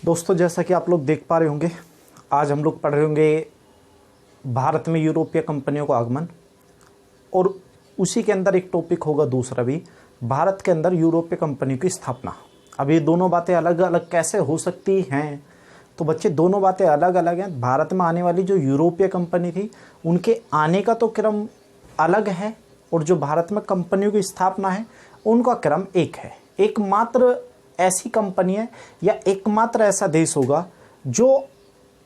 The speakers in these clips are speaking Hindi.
दोस्तों, जैसा कि आप लोग देख पा रहे होंगे, आज हम लोग पढ़ रहे होंगे भारत में यूरोपीय कंपनियों का आगमन, और उसी के अंदर एक टॉपिक होगा दूसरा भी, भारत के अंदर यूरोपीय कंपनी की स्थापना। अब ये दोनों बातें अलग अलग कैसे हो सकती हैं? तो बच्चे, दोनों बातें अलग अलग हैं। भारत में आने वाली जो यूरोपीय कंपनी थी, उनके आने का तो क्रम अलग है, और जो भारत में कंपनियों की स्थापना है उनका क्रम एक है। एकमात्र ऐसी कंपनी है या एकमात्र ऐसा देश होगा जो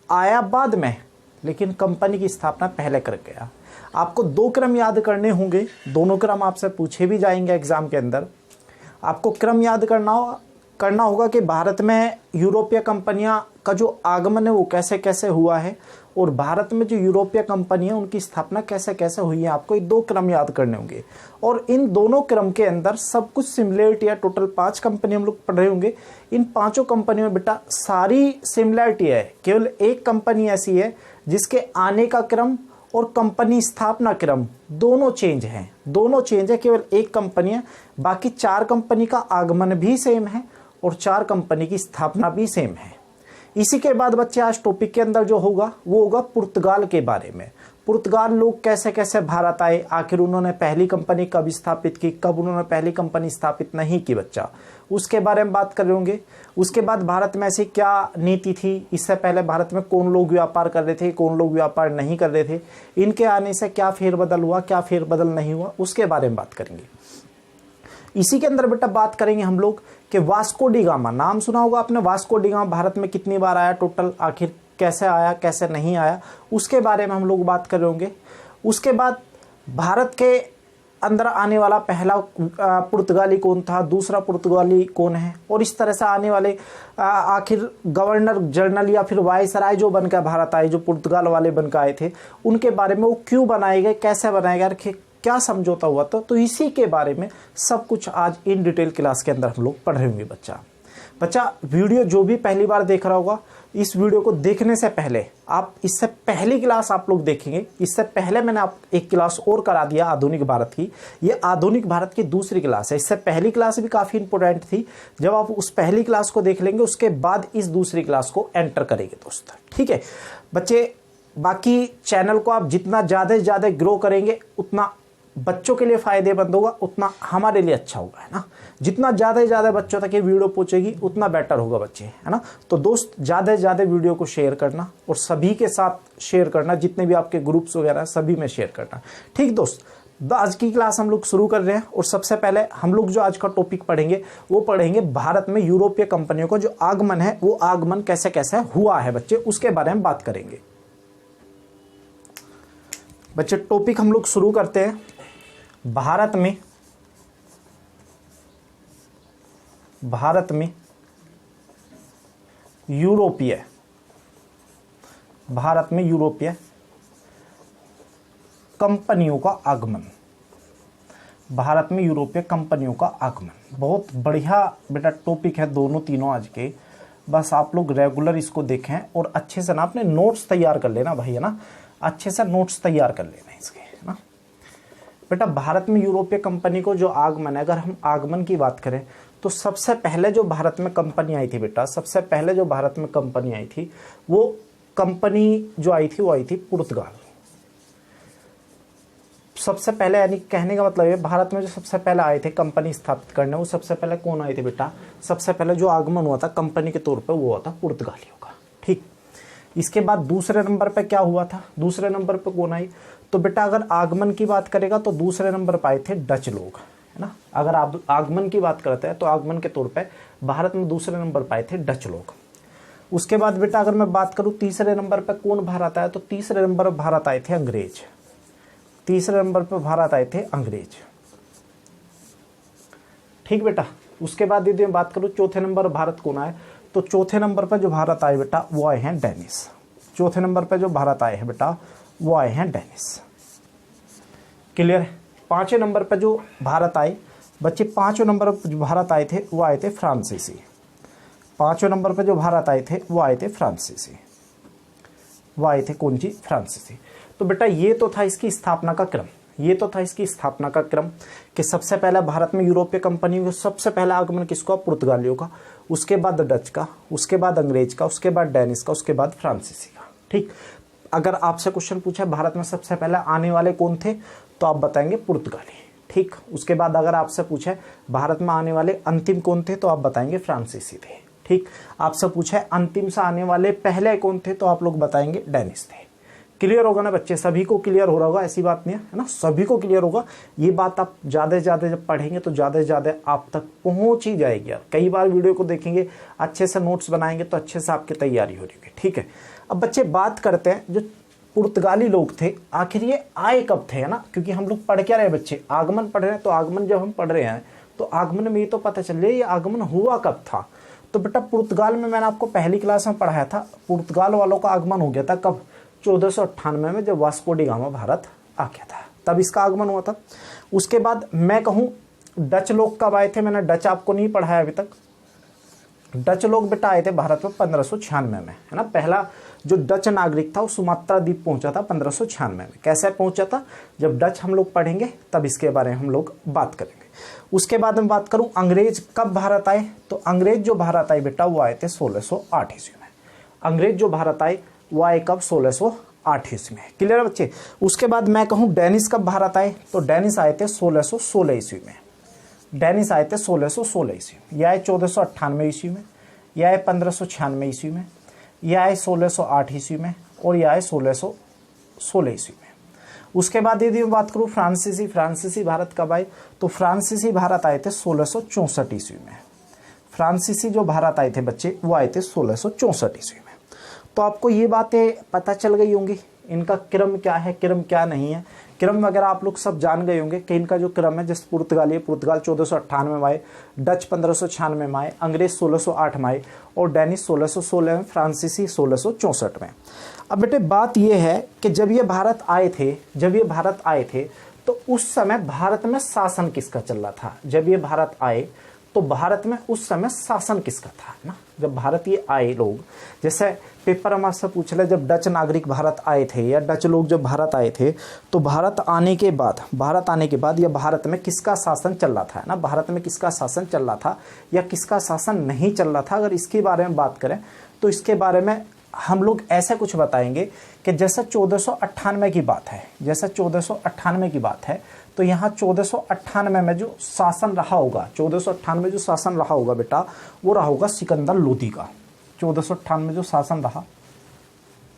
आया बाद में, लेकिन कंपनी की स्थापना पहले कर गया। आपको दो क्रम याद करने होंगे, दोनों क्रम आपसे पूछे भी जाएंगे एग्जाम के अंदर। आपको क्रम याद करना होगा कि भारत में यूरोपीय कंपनियां का जो आगमन है वो कैसे कैसे हुआ है, और भारत में जो यूरोपीय कंपनी है उनकी स्थापना कैसे कैसे हुई है। आपको ये दो क्रम याद करने होंगे, और इन दोनों क्रम के अंदर सब कुछ सिमिलरिटी है। टोटल 5 कंपनी हम लोग पढ़ रहे होंगे। इन पांचों कंपनियों में बेटा सारी सिमिलरिटी है। केवल एक कंपनी ऐसी है जिसके आने का क्रम और कंपनी स्थापना क्रम दोनों चेंज हैं। दोनों चेंज है, केवल एक कंपनी है। बाकी 4 कंपनी का आगमन भी सेम है और 4 कंपनी की स्थापना भी सेम है। इसी के बाद बच्चे, आज टॉपिक के अंदर जो होगा वो होगा पुर्तगाल के बारे में। पुर्तगाल लोग कैसे कैसे भारत आए, आखिर उन्होंने पहली कंपनी कब स्थापित की, कब उन्होंने पहली कंपनी स्थापित नहीं की बच्चा, उसके बारे में बात कर रहे होंगे। उसके बाद भारत में ऐसी क्या नीति थी, इससे पहले भारत में कौन लोग व्यापार कर रहे थे, कौन लोग व्यापार नहीं कर रहे थे, इनके आने से क्या फेरबदल हुआ, क्या फेरबदल नहीं हुआ, उसके बारे में बात करेंगे। इसी के अंदर बेटा बात करेंगे हम लोग कि वास्को डी गामा, नाम सुना होगा आपने। वास्को डी गामा भारत में कितनी बार आया टोटल, आखिर कैसे आया कैसे नहीं आया, उसके बारे में हम लोग बात कर रहे होंगे। उसके बाद भारत के अंदर आने वाला पहला पुर्तगाली कौन था, दूसरा पुर्तगाली कौन है, और इस तरह से आने वाले आखिर गवर्नर जनरल या फिर वायसराय जो बनकर भारत आए, जो पुर्तगाल वाले बनकर आए थे, उनके बारे में वो क्यों बनाए गए, कैसे बनाए गए, क्या समझौता हुआ था। तो इसी के बारे में सब कुछ आज इन डिटेल क्लास के अंदर हम लोग पढ़ रहे होंगे। बच्चा वीडियो जो भी पहली बार देख रहा होगा, इस वीडियो को देखने से पहले आप इससे पहली क्लास आप लोग देखेंगे। इससे पहले मैंने आप एक क्लास और करा दिया आधुनिक भारत की। ये आधुनिक भारत की दूसरी क्लास है। इससे पहली क्लास भी काफ़ी इंपॉर्टेंट थी। जब आप उस पहली क्लास को देख लेंगे, उसके बाद इस दूसरी क्लास को एंटर करेंगे दोस्त, ठीक है बच्चे। बाकी चैनल को आप जितना ज़्यादा से ज़्यादा ग्रो करेंगे, उतना बच्चों के लिए फायदेमंद होगा, उतना हमारे लिए अच्छा होगा, है ना। जितना ज़्यादा से ज़्यादा बच्चों तक ये वीडियो पहुंचेगी उतना बेटर होगा बच्चे, है ना। तो दोस्त, ज़्यादा से ज़्यादा वीडियो को शेयर करना, और सभी के साथ शेयर करना, जितने भी आपके ग्रुप्स वगैरह सभी में शेयर करना, ठीक दोस्त। आज की क्लास हम लोग शुरू कर रहे हैं, और सबसे पहले हम लोग जो आज का टॉपिक पढ़ेंगे वो पढ़ेंगे भारत में यूरोपीय कंपनियों का जो आगमन है, वो आगमन कैसे कैसे हुआ है बच्चे, उसके बारे में बात करेंगे। बच्चे, टॉपिक हम लोग शुरू करते हैं। भारत में यूरोपीय कंपनियों का आगमन। भारत में यूरोपीय कंपनियों का आगमन बहुत बढ़िया बेटा टॉपिक है, दोनों तीनों आज के। बस आप लोग रेगुलर इसको देखें और अच्छे से ना अपने नोट्स तैयार कर लेना भाई, है ना। अच्छे से नोट्स तैयार कर लेना इसके, है ना बेटा। भारत में यूरोपीय कंपनी को जो आगमन है, अगर हम आगमन की बात करें तो सबसे पहले जो भारत में कंपनी आई थी बेटा, सबसे पहले जो भारत में कंपनी आई थी, वो कंपनी जो आई थी वो आई थी पुर्तगाल। सबसे पहले, यानी कहने का मतलब है, भारत में जो सबसे पहले आए थे कंपनी स्थापित करने, वो सबसे पहले कौन आए थे बेटा? सबसे पहले जो आगमन हुआ था कंपनी के तौर पर वो हुआ था पुर्तगालियों का, ठीक। इसके बाद दूसरे नंबर पे क्या हुआ था? दूसरे नंबर पे कौन आई? तो बेटा अगर आगमन की बात करेगा तो दूसरे नंबर पे आए थे डच लोग, है ना। अगर आप आगमन की बात करते हैं तो आगमन के तौर पे भारत में दूसरे नंबर पे आए थे डच लोग। उसके बाद बेटा अगर मैं बात करूं तीसरे नंबर पे कौन भारत आया, तो तीसरे नंबर पर भारत आए थे अंग्रेज। तीसरे नंबर पर भारत आए थे अंग्रेज, ठीक बेटा। उसके बाद यदि मैं बात करूं चौथे नंबर भारत कौन आए, तो चौथे नंबर पर जो भारत आए बेटा वो आए हैं डेनिस। चौथे नंबर पर जो भारत आए हैं बेटा वो आए हैं डेनिस, क्लियर है। पांचवें नंबर पर जो भारत आए बच्चे, पांचवें नंबर पर जो भारत आए थे वो आए थे फ्रांसीसी। पांचवें नंबर पर जो भारत आए थे वो आए थे फ्रांसीसी, वो आए थे कौन जी? फ्रांसीसी। तो बेटा ये तो था इसकी स्थापना का क्रम, ये तो था इसकी स्थापना का क्रम कि सबसे पहले भारत में यूरोपीय कंपनियों का सबसे पहला आगमन किसका, पुर्तगालियों का, उसके बाद डच का, उसके बाद अंग्रेज का, उसके बाद डेनिश का, उसके बाद फ्रांसीसी का। ठीक, अगर आपसे क्वेश्चन पूछा भारत में सबसे पहले आने वाले कौन थे तो आप बताएंगे पुर्तगाली। ठीक, उसके बाद अगर आपसे पूछे भारत में आने वाले अंतिम कौन थे तो आप बताएंगे फ्रांसीसी थे। ठीक, आपसे पूछे अंतिम से आने वाले पहले कौन थे तो आप लोग बताएंगे डेनिश थे। क्लियर होगा ना बच्चे, सभी को क्लियर हो रहा होगा, ऐसी बात नहीं है ना, सभी को क्लियर होगा। ये बात आप ज़्यादा से ज़्यादा जब पढ़ेंगे तो ज़्यादा से ज़्यादा आप तक पहुँच ही जाएगी यार। कई बार वीडियो को देखेंगे, अच्छे से नोट्स बनाएंगे तो अच्छे से आपकी तैयारी हो रही है। ठीक है, अब बच्चे बात करते हैं जो पुर्तगाली लोग थे आखिर ये आए कब थे, है ना, क्योंकि हम लोग पढ़ क्या रहे बच्चे, आगमन पढ़ रहे हैं। तो आगमन जब हम पढ़ रहे हैं तो आगमन में ये तो पता चल रहा है ये आगमन हुआ कब था। तो बेटा पुर्तगाल में मैंने आपको पहली क्लास में पढ़ाया था, पुर्तगाल वालों का आगमन हो गया था कब, 1498 में, जब वास्को डी गामा भारत आ गया था, तब इसका आगमन हुआ था। उसके बाद मैं कहूँ डच लोग कब आए थे, मैंने डच आपको नहीं पढ़ाया अभी तक। डच लोग बेटा आए थे भारत में 1596 में, है ना। पहला जो डच नागरिक था वो सुमात्रा द्वीप पहुंचा था 1596 में। कैसे पहुंचा था, जब डच हम लोग पढ़ेंगे तब इसके बारे में हम लोग बात करेंगे। उसके बाद मैं बात करूं अंग्रेज कब भारत आए, तो अंग्रेज जो भारत आए बेटा वो आए थे 1608 ईस्वी में। अंग्रेज जो भारत आए वो आए कब, 1608 ईस्वी में। क्लियर बच्चे। उसके बाद मैं कहूँ डेनिश कब भारत आए, तो डेनिश आए थे 1616 ईस्वी में। डेनिश आए थे 1616 ईस्वी में। यह आए 1498 ईस्वी में, यह आए 1596 ईस्वी में, यह आए 1608 ईस्वी में, और यह आए 1616 ईस्वी में। उसके बाद यदि मैं बात करूँ फ्रांसीसी भारत कब आए, तो फ्रांसीसी भारत आए थे 1664 ईस्वी में। फ्रांसीसी जो भारत आए थे बच्चे वो आए थे 1664 ईस्वी में। तो आपको ये बातें पता चल गई होंगी, इनका क्रम क्या है, क्रम क्या नहीं है। क्रम वगैरह आप लोग सब जान गए होंगे कि इनका जो क्रम है, जैसे पुर्तगाल 1498 में आए, डच 1596 में आए, अंग्रेज 1608 में आए, और डेनिश 1616 में, फ्रांसीसी 1664 में। अब बेटे बात यह है कि जब ये भारत आए थे तो उस समय भारत में शासन किसका चल रहा था। जब ये भारत आए तो भारत में उस समय शासन किसका था ना। जब भारत ये आए लोग, जैसे पेपर हम आपसे पूछ रहे, जब डच नागरिक भारत आए थे या डच लोग जब भारत आए थे तो भारत आने के बाद या भारत में किसका शासन चल रहा था ना, भारत में किसका शासन चल रहा था या किसका शासन नहीं चल रहा था। अगर इसके बारे में बात करें तो इसके बारे में हम लोग ऐसे कुछ बताएंगे कि जैसे 1498 की बात है, तो यहाँ 1498 में जो शासन रहा होगा, 1498 में जो शासन रहा होगा बेटा वो रहा होगा सिकंदर लोदी का। 1498 में जो शासन रहा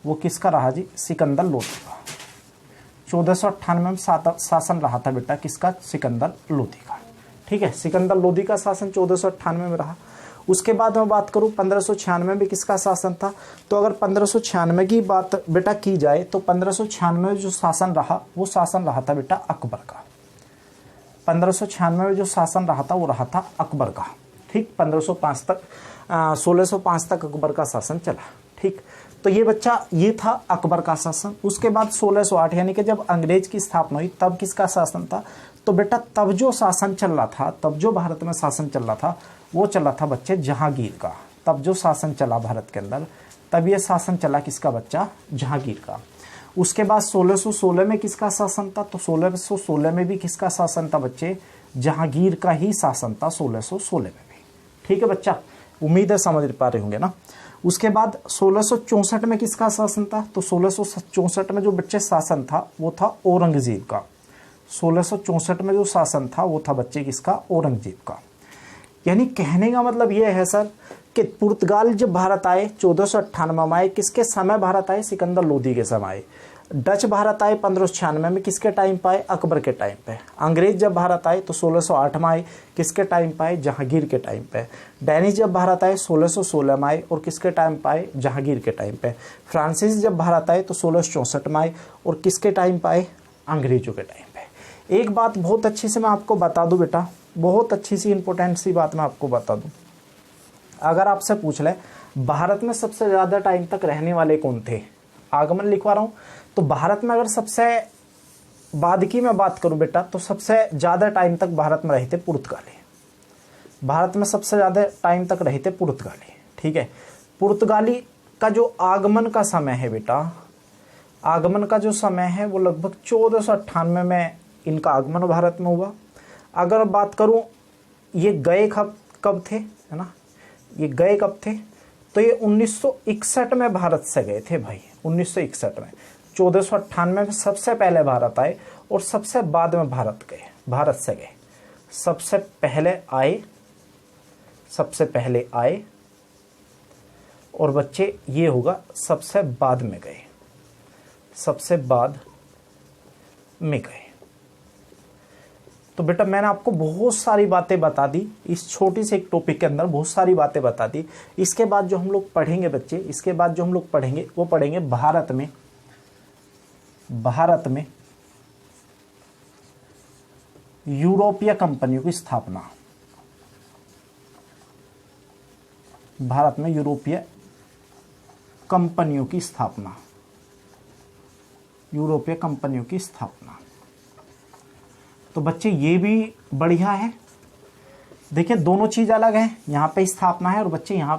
वो किसका रहा जी, सिकंदर लोदी का। 1498 में शासन रहा था बेटा किसका, सिकंदर लोदी का। ठीक है, सिकंदर लोदी का शासन 1498 में रहा। उसके बाद मैं बात करूं 1596 में किसका शासन था, तो अगर 1596 की बात बेटा की जाए तो 1596 में जो शासन रहा वो शासन रहा था बेटा अकबर का। 1596 में जो शासन रहा था वो रहा था अकबर का। ठीक, 1505 तक 1605 तक अकबर का शासन चला। ठीक, तो ये बच्चा ये था अकबर का शासन। उसके बाद 1608 यानी कि जब अंग्रेज की स्थापना हुई तब किसका शासन था, तो बेटा तब जो शासन चल रहा था, तब जो भारत में शासन चल रहा था वो चला था बच्चे जहांगीर का। तब जो शासन चला भारत के अंदर तब ये शासन चला किसका बच्चा, जहांगीर का। उसके बाद 1616 में किसका शासन था, तो 1616 में भी किसका शासन था बच्चे, जहांगीर का ही शासन था 1616 में भी। ठीक है बच्चा, उम्मीद है समझ पा रहे होंगे ना। उसके बाद 1664 में किसका शासन था, तो 1664 में जो बच्चे शासन था वो था औरंगजेब का। 1664 में जो शासन था वो था बच्चे किसका, औरंगजेब का। यानी कहने का मतलब ये है सर कि पुर्तगाल जब भारत आए 1498 में आए, किसके समय भारत आए, सिकंदर लोदी के समय आए। डच भारत आए 1596 में, किसके टाइम पे आए, अकबर के टाइम पे। अंग्रेज जब भारत आए तो 1608 में आए, किसके टाइम पे आए, जहांगीर के टाइम पे। डेनिश जब भारत आए 1616 में आए और किसके टाइम पे आए, जहांगीर के टाइम पे। फ्रांसीसी जब भारत आए तो 1664 में आए और किसके टाइम पे आए, अंग्रेजों के टाइम पे। एक बात बहुत अच्छी से मैं आपको बता दूं बेटा, बहुत अच्छी सी इंपॉर्टेंट सी बात मैं आपको बता दूं। अगर आपसे पूछ ले भारत में सबसे ज़्यादा टाइम तक रहने वाले कौन थे, आगमन लिखवा रहा हूँ, तो भारत में अगर सबसे बाद की मैं बात करूं बेटा तो सबसे ज़्यादा टाइम तक भारत में रहे थे पुर्तगाली। भारत में सबसे ज़्यादा टाइम तक रहे थे पुर्तगाली। ठीक है, पुर्तगाली का जो आगमन का समय है बेटा, आगमन का जो समय है वो लगभग 1498 में इनका आगमन भारत में हुआ। अगर बात करूं ये गए कब थे, है ना, ये गए कब थे, तो ये 1961 में भारत से गए थे भाई, 1961 में। 1498 में सबसे पहले भारत आए और सबसे बाद में भारत से गए। सबसे पहले आए और बच्चे ये होगा सबसे बाद में गए, तो बेटा मैंने आपको बहुत सारी बातें बता दी इस छोटी से एक टॉपिक के अंदर, बहुत सारी बातें बता दी। इसके बाद जो हम लोग पढ़ेंगे बच्चे, इसके बाद जो हम लोग पढ़ेंगे वो पढ़ेंगे भारत में यूरोपीय कंपनियों की स्थापना। भारत में यूरोपीय कंपनियों की स्थापना, यूरोपीय कंपनियों की स्थापना। तो बच्चे ये भी बढ़िया है। देखिए दोनों चीज अलग है, यहाँ पे स्थापना है और बच्चे यहाँ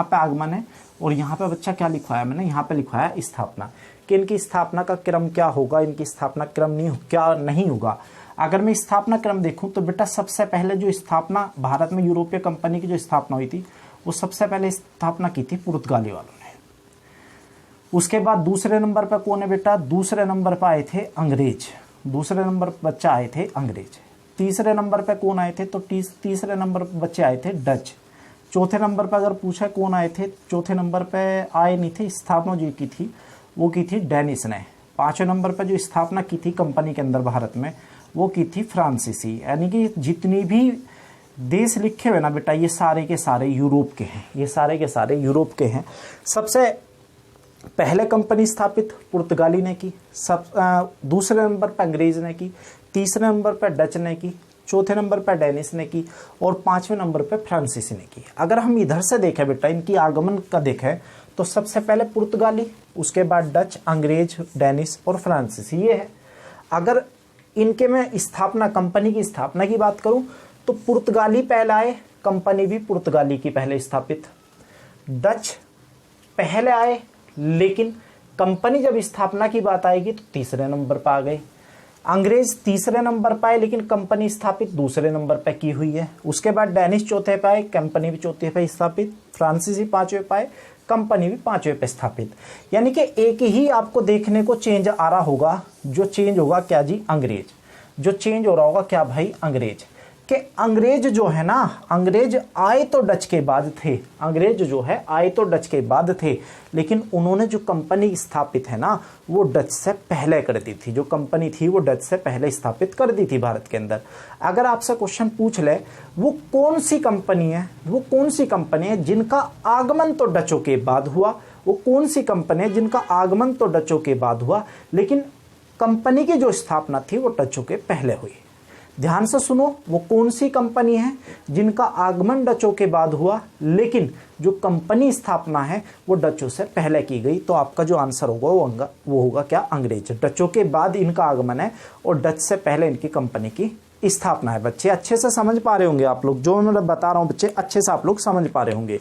पे आगमन है, और यहाँ पे बच्चा क्या लिखवाया मैंने, यहाँ पे लिखवाया स्थापना। कि इनकी स्थापना का क्रम क्या होगा, इनकी स्थापना क्रम नहीं होगा। अगर मैं स्थापना क्रम देखूं तो बेटा सबसे पहले जो स्थापना भारत में यूरोपीय कंपनी की जो स्थापना हुई थी, वो सबसे पहले स्थापना की थी पुर्तगाली वालों ने। उसके बाद दूसरे नंबर पर कौन है बेटा, दूसरे नंबर पर आए थे अंग्रेज, दूसरे नंबर बच्चा आए थे अंग्रेज। तीसरे नंबर पे कौन आए थे, तो तीसरे नंबर बच्चे आए थे डच। चौथे नंबर पे अगर पूछा कौन आए थे, चौथे नंबर पे आए नहीं थे, स्थापना जो की थी वो की थी डेनिस ने। पांचवें नंबर पे जो स्थापना की थी कंपनी के अंदर भारत में, वो की थी फ्रांसीसी। यानी कि जितनी भी देश लिखे हुए ना बेटा, ये सारे के सारे यूरोप के हैं, ये सारे के सारे यूरोप के हैं। सबसे पहले कंपनी स्थापित पुर्तगाली ने की, दूसरे नंबर पर अंग्रेज ने की, तीसरे नंबर पर डच ने की, चौथे नंबर पर डेनिस ने की, और पांचवें नंबर पर फ्रांसीसी ने की। अगर हम इधर से देखें बेटा, इनकी आगमन का देखें तो सबसे पहले पुर्तगाली, उसके बाद डच, अंग्रेज, डेनिस और फ्रांसीसी, ये है। अगर इनके में स्थापना, कंपनी की स्थापना की बात करूं तो पुर्तगाली पहले आए, कंपनी भी पुर्तगाली की पहले स्थापित। डच पहले आए, लेकिन कंपनी जब स्थापना की बात आएगी तो तीसरे नंबर पर आ गए। अंग्रेज तीसरे नंबर पर आए, लेकिन कंपनी स्थापित दूसरे नंबर पर की हुई है। उसके बाद डेनिस चौथे पे आए, कंपनी भी चौथे पे स्थापित। फ्रांसीसी पांचवें पे आए, कंपनी भी पांचवें पे स्थापित। यानी कि एक ही आपको देखने को चेंज आ रहा होगा, जो चेंज होगा क्या जी, अंग्रेज। जो चेंज हो रहा होगा क्या भाई, अंग्रेज। कि अंग्रेज जो है ना, अंग्रेज आए तो डच के बाद थे, अंग्रेज जो है आए तो डच के बाद थे, लेकिन उन्होंने जो कंपनी स्थापित है ना, वो डच से पहले कर दी थी। जो कंपनी थी वो डच से पहले स्थापित कर दी थी भारत के अंदर। अगर आपसे क्वेश्चन पूछ ले वो कौन सी कंपनी है, वो कौन सी कंपनी है जिनका आगमन तो डचों के बाद हुआ, वो कौन सी कंपनी है जिनका आगमन तो डचों के बाद हुआ, लेकिन कंपनी की जो स्थापना थी वो डचों के पहले हुई। ध्यान से सुनो, वो कौन सी कंपनी है जिनका आगमन डचों के बाद हुआ, लेकिन जो कंपनी स्थापना है वो डचों से पहले की गई। तो आपका जो आंसर होगा वो होगा क्या, अंग्रेज। डचों के बाद इनका आगमन है और डच से पहले इनकी कंपनी की स्थापना है। बच्चे अच्छे से समझ पा रहे होंगे आप लोग, जो मैं बता रहा हूं बच्चे अच्छे से आप लोग समझ पा रहे होंगे।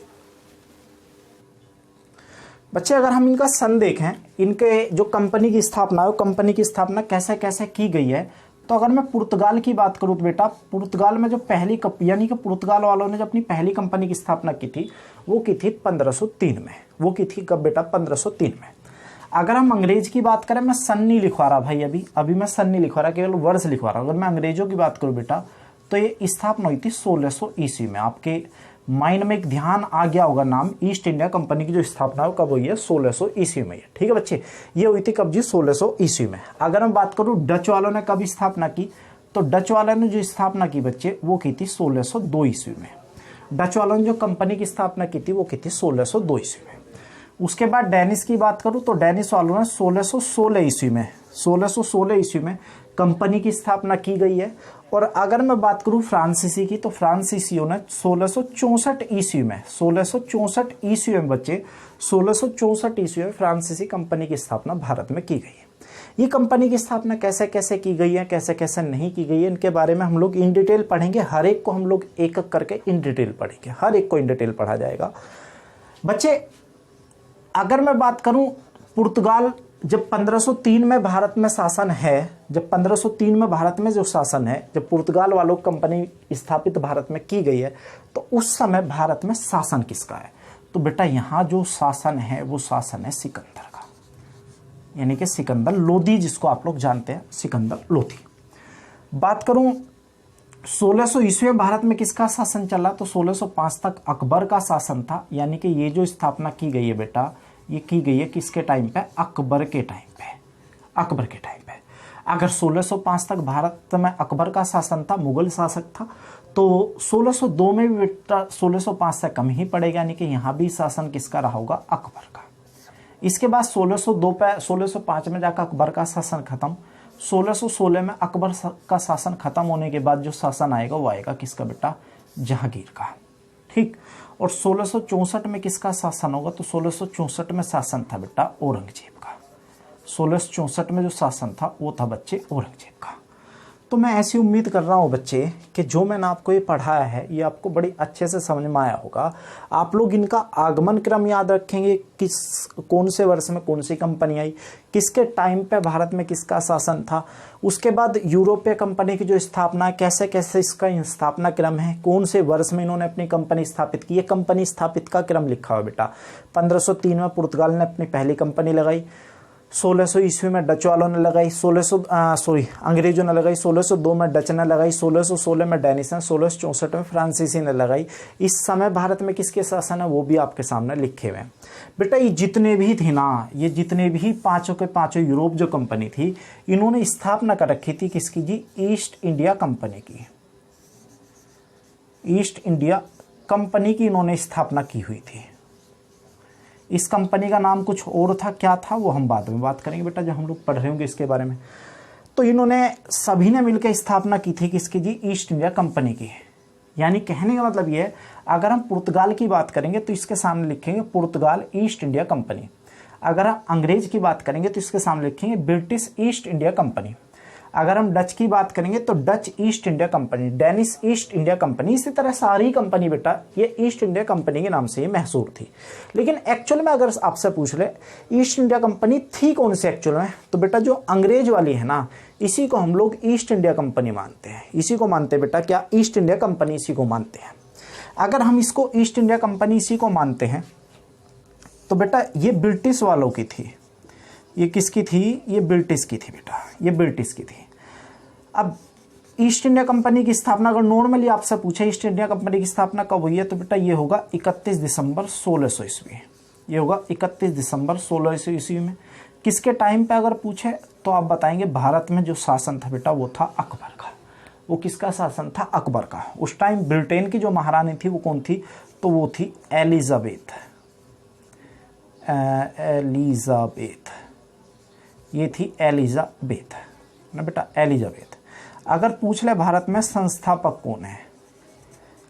बच्चे अगर हम इनका सन देखें, इनके जो कंपनी की स्थापना है, वो कंपनी की स्थापना कैसे कैसे की गई है, तो अगर मैं पुर्तगाल की बात करूं तो बेटा पुर्तगाल में जो पहली यानी कि पुर्तगाल वालों ने जो अपनी पहली कंपनी की स्थापना की थी वो की थी 1503 में। वो की थी कब बेटा, 1503 में। अगर हम अंग्रेज की बात करें, मैं सन नहीं लिखवा रहा भाई, अभी मैं सन नहीं लिखवा रहा, केवल वर्ष लिखवा रहा हूं। अगर मैं अंग्रेजों की बात करूं बेटा तो ये स्थापना हुई थी 1600 ईस्वी में। आपके माइंड में एक ध्यान आ गया होगा नाम, ईस्ट इंडिया कंपनी की जो स्थापना है कब हुई है, 1600 ईस्वी में। ठीक है बच्चे, ये हुई थी कब जी, 1600 ईस्वी में। अगर मैं बात करूं डच वालों ने कब स्थापना की, तो डच वालों ने जो स्थापना की बच्चे वो की थी 1602 ईस्वी में। डच वालों ने जो कंपनी की स्थापना की थी वो की थी 1602 ईस्वी में। उसके बाद डेनिस की बात करूं तो डेनिस वालों ने 1616 ईस्वी में, 1616 ईस्वी में कंपनी की स्थापना की गई है। और अगर मैं बात करूं फ्रांसीसी की, तो फ्रांसीसियों ने 1664 ईस्वी में, 1664 ईस्वी में बच्चे 1664 ईस्वी में फ्रांसीसी कंपनी की स्थापना भारत में की गई है। ये कंपनी की स्थापना कैसे कैसे की गई है, कैसे कैसे नहीं की गई है, इनके बारे में हम लोग इन डिटेल पढ़ेंगे। हर एक को हम लोग एक एक करके इन डिटेल पढ़ेंगे, हर एक को इन डिटेल पढ़ा जाएगा। बच्चे अगर मैं बात करूं पुर्तगाल जब 1503 में भारत में शासन है, जब 1503 में भारत में जो शासन है, जब पुर्तगाल वालों की कंपनी स्थापित भारत में की गई है, तो उस समय भारत में शासन किसका है? तो बेटा यहाँ जो शासन है वो शासन है सिकंदर का, यानी कि सिकंदर लोदी, जिसको आप लोग जानते हैं सिकंदर लोदी। बात करूं 1600 ईस्वी में भारत में किसका शासन चला? तो 1605 तक अकबर का शासन था, यानी कि ये जो स्थापना की गई है बेटा, ये की गई है किसके टाइम पे? अकबर के टाइम पे, अकबर के टाइम पे। अगर 1605 तक भारत में अकबर का शासन था, मुगल शासक था, तो 1602 में भी बेटा 1605 से कम ही पड़ेगा, यानी कि यहाँ भी शासन किसका रहा होगा? अकबर का। इसके बाद 1605 में जाकर अकबर का शासन खत्म। 1616 में अकबर का शासन खत्म होने के बाद जो शासन आएगा वो आएगा किसका बेटा? जहांगीर का। ठीक। और 1664 में किसका शासन होगा? तो 1664 में शासन था बेटा औरंगजेब का। 1664 में जो शासन था वो था बच्चे औरंगजेब का। तो मैं ऐसी उम्मीद कर रहा हूँ बच्चे कि जो मैंने आपको ये पढ़ाया है ये आपको बड़ी अच्छे से समझ में आया होगा। आप लोग इनका आगमन क्रम याद रखेंगे, कौन से वर्ष में कौन सी कंपनी आई, किसके टाइम पे भारत में किसका शासन था, उसके बाद यूरोपीय कंपनी की जो स्थापना, कैसे कैसे इसका स्थापना क्रम है, कौन से वर्ष में इन्होंने अपनी कंपनी स्थापित की। ये कंपनी स्थापित का क्रम लिखा हुआ बेटा। 1503 में पुर्तगाल ने अपनी पहली कंपनी लगाई, 1600 ईस्वी में डच वालों ने लगाई, अंग्रेजों ने लगाई, 1602 में डच ने लगाई, 1616 में डेनिश ने, 1664 में फ्रांसीसी ने लगाई। इस समय भारत में किसके शासन है वो भी आपके सामने लिखे हुए हैं बेटा। ये जितने भी थे ना, ये जितने भी पांचों के पांचों यूरोप जो कंपनी थी, इन्होंने स्थापना कर रखी थी किसकी जी? ईस्ट इंडिया कंपनी की। ईस्ट इंडिया कंपनी की इन्होंने स्थापना की हुई थी। इस कंपनी का नाम कुछ और था, क्या था वो हम बाद में बात करेंगे बेटा, जब हम लोग पढ़ रहे होंगे इसके बारे में। तो इन्होंने सभी ने मिलकर स्थापना की थी किसकी जी? ईस्ट इंडिया कंपनी की। यानी कहने का मतलब ये है, अगर हम पुर्तगाल की बात करेंगे तो इसके सामने लिखेंगे पुर्तगाल ईस्ट इंडिया कंपनी। अगर हम अंग्रेज की बात करेंगे तो इसके सामने लिखेंगे ब्रिटिश ईस्ट इंडिया कंपनी। अगर हम डच की बात करेंगे तो Dutch east India company, Danish east India company. इसी तरह सारी कंपनी बेटा ये ईस्ट इंडिया कंपनी के नाम से ही मशहूर थी। लेकिन एक्चुअल में अगर आपसे पूछ ले ईस्ट इंडिया कंपनी थी कौन सी एक्चुअल में, तो बेटा जो अंग्रेज वाली है ना, इसी को हम लोग ईस्ट इंडिया कंपनी मानते हैं। इसी को मानते हैं बेटा, क्या? ईस्ट इंडिया कंपनी इसी को मानते हैं। अगर हम इसको ईस्ट इंडिया कंपनी इसी को मानते हैं तो बेटा ये ब्रिटिश वालों की थी। ये किसकी थी? ये ब्रिटिश की थी बेटा, ये ब्रिटिश की थी। अब ईस्ट इंडिया कंपनी की स्थापना अगर नॉर्मली आपसे पूछे ईस्ट इंडिया कंपनी की स्थापना कब हुई है, तो बेटा ये होगा 31 दिसंबर 1600 ईस्वी। ये होगा 31 दिसंबर 1600 ईस्वी में। किसके टाइम पे अगर पूछे तो आप बताएंगे भारत में जो शासन था बेटा वो था अकबर का। वो किसका शासन था? अकबर का। उस टाइम ब्रिटेन की जो महारानी थी वो कौन थी? तो वो थी एलिजाबेथ। एलिजाबेथ, ये थी एलिजाबेथ ना बेटा, एलिजाबेथ। अगर पूछ ले भारत में संस्थापक कौन है,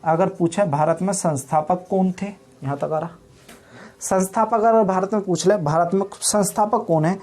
अगर पूछे भारत में संस्थापक कौन थे, यहां तक आ रहा, संस्थापक अगर भारत में पूछ ले भारत में संस्थापक कौन है,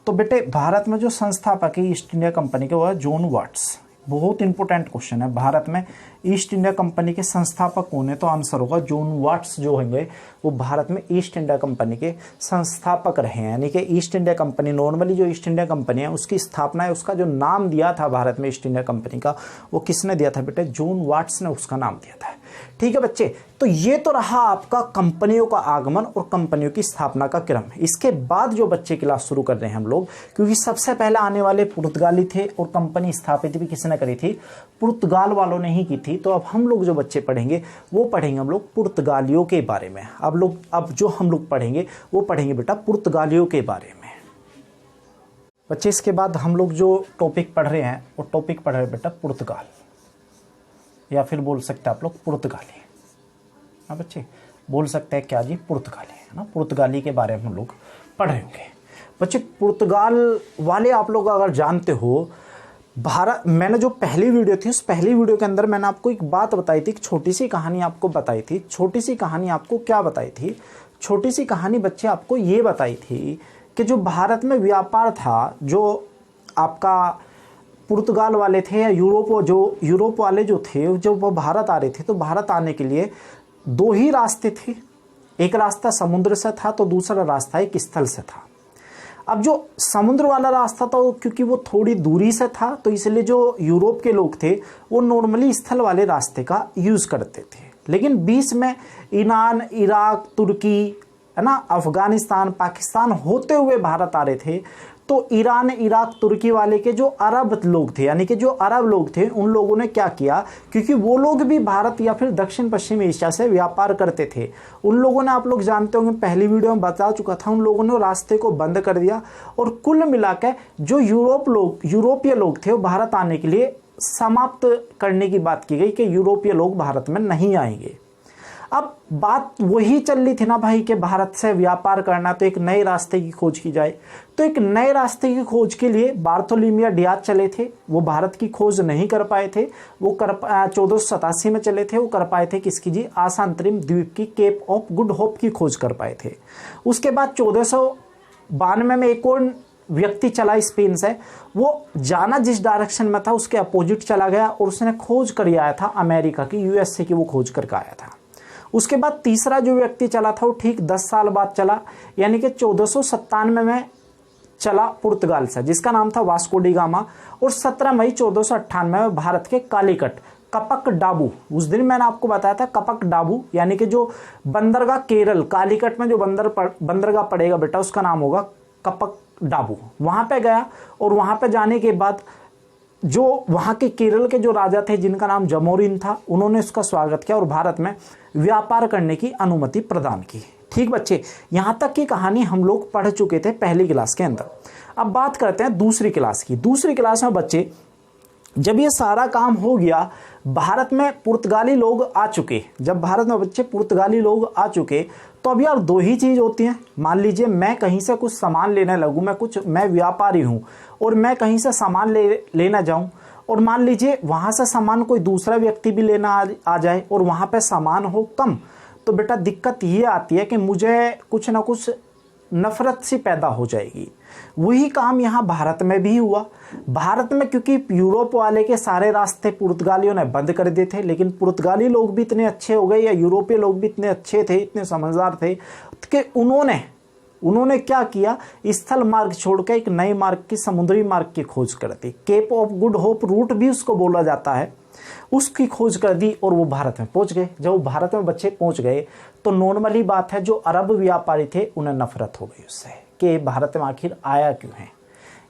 तो बेटे भारत में जो संस्थापक है ईस्ट इंडिया कंपनी के वो है जॉन वाट्स। बहुत इंपॉर्टेंट क्वेश्चन है, भारत में ईस्ट इंडिया कंपनी के संस्थापक कौन है, तो आंसर होगा जॉन वाट्स जो होंगे वो भारत में ईस्ट इंडिया कंपनी के संस्थापक रहे हैं। यानी कि ईस्ट इंडिया कंपनी, नॉर्मली जो ईस्ट इंडिया कंपनी है उसकी स्थापना है, उसका जो नाम दिया था भारत में ईस्ट इंडिया कंपनी का, वो किसने दिया था बेटे? जॉन वाट्स ने उसका नाम दिया था। ठीक है बच्चे, तो ये तो रहा आपका कंपनियों का आगमन और कंपनियों की स्थापना का क्रम। इसके बाद जो बच्चे क्लास शुरू कर रहे हैं हम लोग, क्योंकि सबसे पहले आने वाले पुर्तगाली थे और कंपनी स्थापित भी किसने करी थी? पुर्तगाल वालों ने ही की थी। तो अब हम लोग जो बच्चे पढ़ेंगे वो पढ़ेंगे हम लोग पुर्तगालियों के बारे में। अब जो हम लोग पढ़ेंगे वो पढ़ेंगे बेटा पुर्तगालियों के बारे में। बच्चे इसके बाद हम लोग जो टॉपिक पढ़ रहे हैं वो टॉपिक पढ़ रहे हैं बेटा पुर्तगाल, या फिर बोल सकते हैं आप लोग पुर्तगाली। हाँ बच्चे, बोल सकते हैं क्या जी? पुर्तगाली, है ना। पुर्तगाली के बारे में हम लोग पढ़ रहे होंगे। बच्चे पुर्तगाल वाले आप लोग अगर जानते हो, भारत, मैंने जो पहली वीडियो थी उस पहली वीडियो के अंदर मैंने आपको एक बात बताई थी, एक छोटी सी कहानी आपको बताई थी। छोटी सी कहानी आपको क्या बताई थी? छोटी सी कहानी बच्चे आपको ये बताई थी कि जो भारत में व्यापार था, जो आपका पुर्तगाल वाले थे या यूरोप वाले जो थे, जो वो भारत आ रहे थे, तो भारत आने के लिए दो ही रास्ते थे। एक रास्ता समुद्र से था तो दूसरा रास्ता एक स्थल से था। अब जो समुद्र वाला रास्ता था क्योंकि वो थोड़ी दूरी से था, तो इसलिए जो यूरोप के लोग थे वो नॉर्मली स्थल वाले रास्ते का यूज़ करते थे। लेकिन बीच में ईरान, इराक, तुर्की, है ना, अफगानिस्तान, पाकिस्तान होते हुए भारत आ रहे थे। तो ईरान, इराक, तुर्की वाले के जो अरब लोग थे, यानी कि जो अरब लोग थे, उन लोगों ने क्या किया, क्योंकि वो लोग भी भारत या फिर दक्षिण पश्चिम एशिया से व्यापार करते थे, उन लोगों ने, आप लोग जानते होंगे पहली वीडियो में बता चुका था, उन लोगों ने रास्ते को बंद कर दिया। और कुल मिलाकर जो यूरोपीय लोग थे वो भारत आने के लिए समाप्त करने की बात की गई कि यूरोपीय लोग भारत में नहीं आएंगे। अब बात वही चल रही थी ना भाई कि भारत से व्यापार करना, तो एक नए रास्ते की खोज की जाए। तो एक नए रास्ते की खोज के लिए बार्थोलोमियो डियाज चले थे, वो भारत की खोज नहीं कर पाए थे, वो 1487 में चले थे, वो कर पाए थे किसकी जी, आशांतरिम द्वीप की, केप ऑफ गुड होप की खोज कर पाए थे। उसके बाद 1492 में एक और व्यक्ति चला स्पेन से, वो जाना जिस डायरेक्शन में था उसके अपोजिट चला गया और उसने खोज कर आया था अमेरिका की, यूएसए की वो खोज करके आया था। उसके बाद तीसरा जो व्यक्ति चला था वो ठीक 10 साल बाद चला, यानी कि 1497 में चला पुर्तगाल से, जिसका नाम था वास्को डी गामा। और 17 मई 1498 में भारत के कालीकट, कपक डाबू, उस दिन मैंने आपको बताया था कपक डाबू, यानी कि जो बंदरगाह केरल, कालीकट में जो बंदरगाह पड़ेगा बेटा उसका नाम होगा कपक डाबू, वहां पे गया। और वहां पे जाने के बाद जो वहां के केरल के जो राजा थे जिनका नाम जमोरिन था, उन्होंने उसका स्वागत किया और भारत में व्यापार करने की अनुमति प्रदान की। ठीक बच्चे, यहां तक की कहानी हम लोग पढ़ चुके थे पहली क्लास के अंदर। अब बात करते हैं दूसरी क्लास की। दूसरी क्लास में बच्चे जब ये सारा काम हो गया, भारत में पुर्तगाली लोग आ चुके, जब भारत में बच्चे पुर्तगाली लोग आ चुके, तो अब यार दो ही चीज होती हैं। मान लीजिए मैं कहीं से कुछ सामान लेने लगूं, मैं व्यापारी हूं और मैं कहीं से सामान लेना जाऊं, और मान लीजिए वहां से सामान कोई दूसरा व्यक्ति भी लेना आ जाए और वहां पे सामान हो कम, तो बेटा दिक्कत ये आती है कि मुझे कुछ ना कुछ नफरत सी पैदा हो जाएगी। वही काम यहाँ भारत में भी हुआ। भारत में क्योंकि यूरोप वाले के सारे रास्ते पुर्तगालियों ने बंद कर दिए थे, लेकिन पुर्तगाली लोग भी इतने अच्छे हो गए, या यूरोपीय लोग भी इतने अच्छे थे, इतने समझदार थे कि उन्होंने क्या किया, स्थल मार्ग छोड़कर एक नए मार्ग की, समुद्री मार्ग की खोज कर दी। Cape of good hope route भी उसको बोला जाता है, उसकी खोज कर दी और वो भारत में पहुंच गए। जब वो भारत में बच्चे पहुंच गए तो नॉर्मली बात है, जो अरब व्यापारी थे उन्हें नफरत हो गई उससे कि भारत में आखिर आया क्यों है,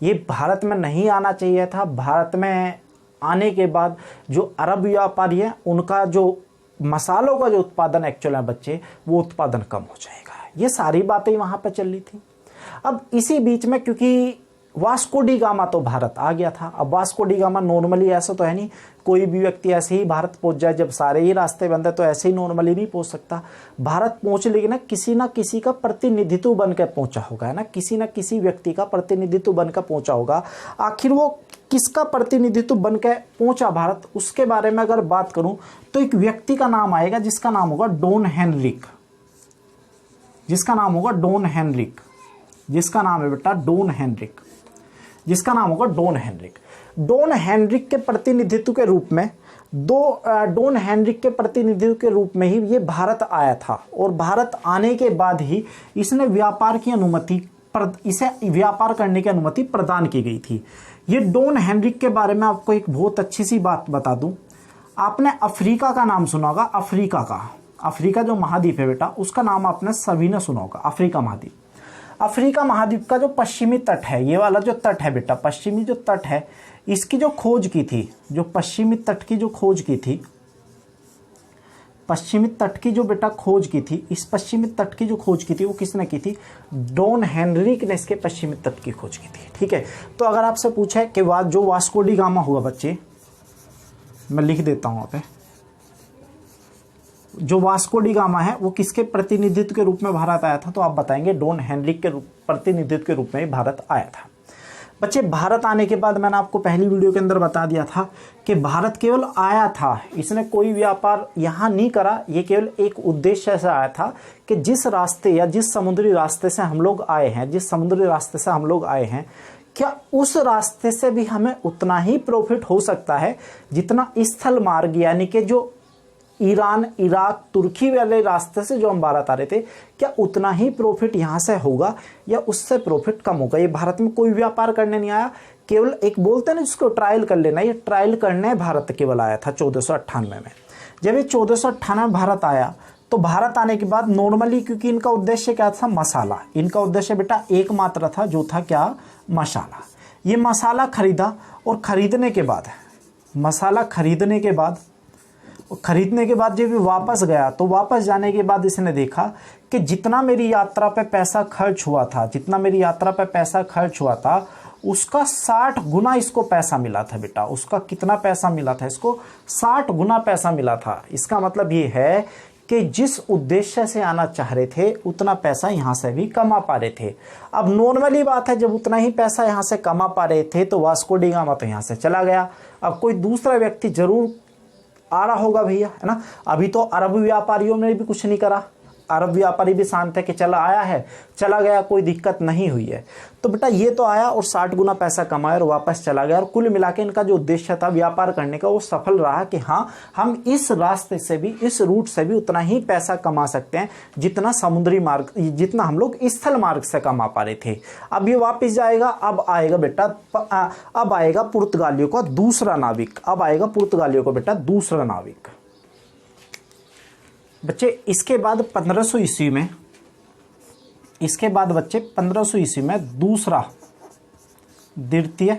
ये भारत में नहीं आना चाहिए था। भारत में आने के बाद जो अरब व्यापारी है उनका जो मसालों का जो उत्पादन एक्चुअल है बच्चे, वो उत्पादन कम हो जाएगा। ये सारी बातें वहां पर चल रही थी। अब इसी बीच में क्योंकि वास्को डी गामा तो भारत आ गया था। अब वास्को डी गामा नॉर्मली ऐसा तो है नहीं, कोई भी व्यक्ति ऐसे ही भारत पहुंच जाए, जब सारे ही रास्ते बंद है तो ऐसे ही नॉर्मली नहीं पहुंच सकता। भारत पहुंच, लेकिन ना किसी का प्रतिनिधित्व बनकर पहुंचा होगा, है ना किसी व्यक्ति का प्रतिनिधित्व बनकर पहुंचा होगा। आखिर वो किसका प्रतिनिधित्व बनकर पहुंचा भारत, उसके बारे में अगर बात करूं तो एक व्यक्ति का नाम आएगा जिसका नाम होगा डॉन हेनरिक, जिसका नाम होगा डॉन हेनरिक, जिसका नाम है बेटा डॉन हेनरिक, जिसका नाम होगा डॉन हेनरिक। डॉन हेनरिक के प्रतिनिधित्व के रूप में डॉन हेनरिक के प्रतिनिधित्व के रूप में ही ये भारत आया था, और भारत आने के बाद ही इसने व्यापार की अनुमति, इसे व्यापार करने की अनुमति प्रदान की गई थी। ये डॉन हेनरिक के बारे में आपको एक बहुत अच्छी सी बात बता दूं। आपने अफ्रीका का नाम सुना होगा, अफ्रीका जो महाद्वीप है बेटा, उसका नाम आपने सभी ने सुना होगा, अफ्रीका महाद्वीप। अफ्रीका महाद्वीप का जो पश्चिमी तट है, ये वाला जो तट है बेटा, पश्चिमी जो तट है, इसकी जो खोज की थी, जो पश्चिमी तट की जो खोज की थी, पश्चिमी तट की जो बेटा खोज की थी, इस पश्चिमी तट की जो खोज की थी वो किसने की थी, डॉन हेनरिक ने इसके पश्चिमी तट की खोज की थी। ठीक है, तो अगर आपसे पूछे कि जो वास्को डी गामा हुआ बच्चे, मैं लिख देता हूं यहाँ पे, जो वास्को डी गामा है वो किसके प्रतिनिधित्व के रूप में भारत आया था, तो आप बताएंगे डॉन हेनरिक के प्रतिनिधित्व के रूप में ही भारत आया था। बच्चे भारत आने के बाद मैंने आपको पहली वीडियो के अंदर बता दिया था कि भारत केवल आया था, इसने कोई व्यापार यहाँ नहीं करा, ये केवल एक उद्देश्य से आया था कि जिस रास्ते या जिस समुद्री रास्ते से हम लोग आए हैं, क्या उस रास्ते से भी हमें उतना ही प्रॉफिट हो सकता है जितना स्थल मार्ग, यानी कि जो ईरान, इराक, तुर्की वाले रास्ते से जो हम भारत आ रहे थे, क्या उतना ही प्रॉफिट यहाँ से होगा या उससे प्रॉफिट कम होगा? ये भारत में कोई व्यापार करने नहीं आया, केवल एक बोलते हैं ना जिसको ट्रायल कर लेना, ये ट्रायल करने भारत केवल आया था 1498 में। जब ये 1498 में भारत आया तो भारत आने के बाद नॉर्मली, क्योंकि इनका उद्देश्य क्या था, मसाला, इनका उद्देश्य बेटा एकमात्र था, जो था क्या, मसाला। ये मसाला खरीदा और खरीदने के बाद, मसाला खरीदने के बाद जब वापस गया तो वापस जाने के बाद इसने देखा कि जितना मेरी यात्रा पे पैसा खर्च हुआ था उसका 60 गुना इसको पैसा मिला था बेटा। उसका कितना पैसा मिला था इसको? 60 गुना पैसा मिला था। इसका मतलब ये है कि जिस उद्देश्य से आना चाह रहे थे उतना पैसा यहाँ से भी कमा पा रहे थे। अब नॉर्मली बात है, जब उतना ही पैसा यहाँ से कमा पा रहे थे तो वास्को डी गामा तो यहाँ से चला गया। अब कोई दूसरा व्यक्ति जरूर आ रहा होगा भैया, है ना। अभी तो अरब व्यापारियों ने भी कुछ नहीं करा, अरब व्यापारी भी शांत है कि चला आया है चला गया, कोई दिक्कत नहीं हुई है। तो बेटा ये तो आया और 60 गुना पैसा कमाया और वापस चला गया, और कुल मिला के इनका जो उद्देश्य था व्यापार करने का वो सफल रहा कि हाँ, हम इस रास्ते से भी, इस रूट से भी उतना ही पैसा कमा सकते हैं जितना समुद्री मार्ग, जितना हम लोग स्थल मार्ग से कमा पा रहे थे। अब ये वापस जाएगा, अब आएगा बेटा, अब आएगा पुर्तगालियों का दूसरा नाविक, अब आएगा पुर्तगालियों को बेटा दूसरा नाविक। बच्चे इसके बाद 1500 ईस्वी में, इसके बाद बच्चे 1500 ईस्वी में दूसरा द्वितीय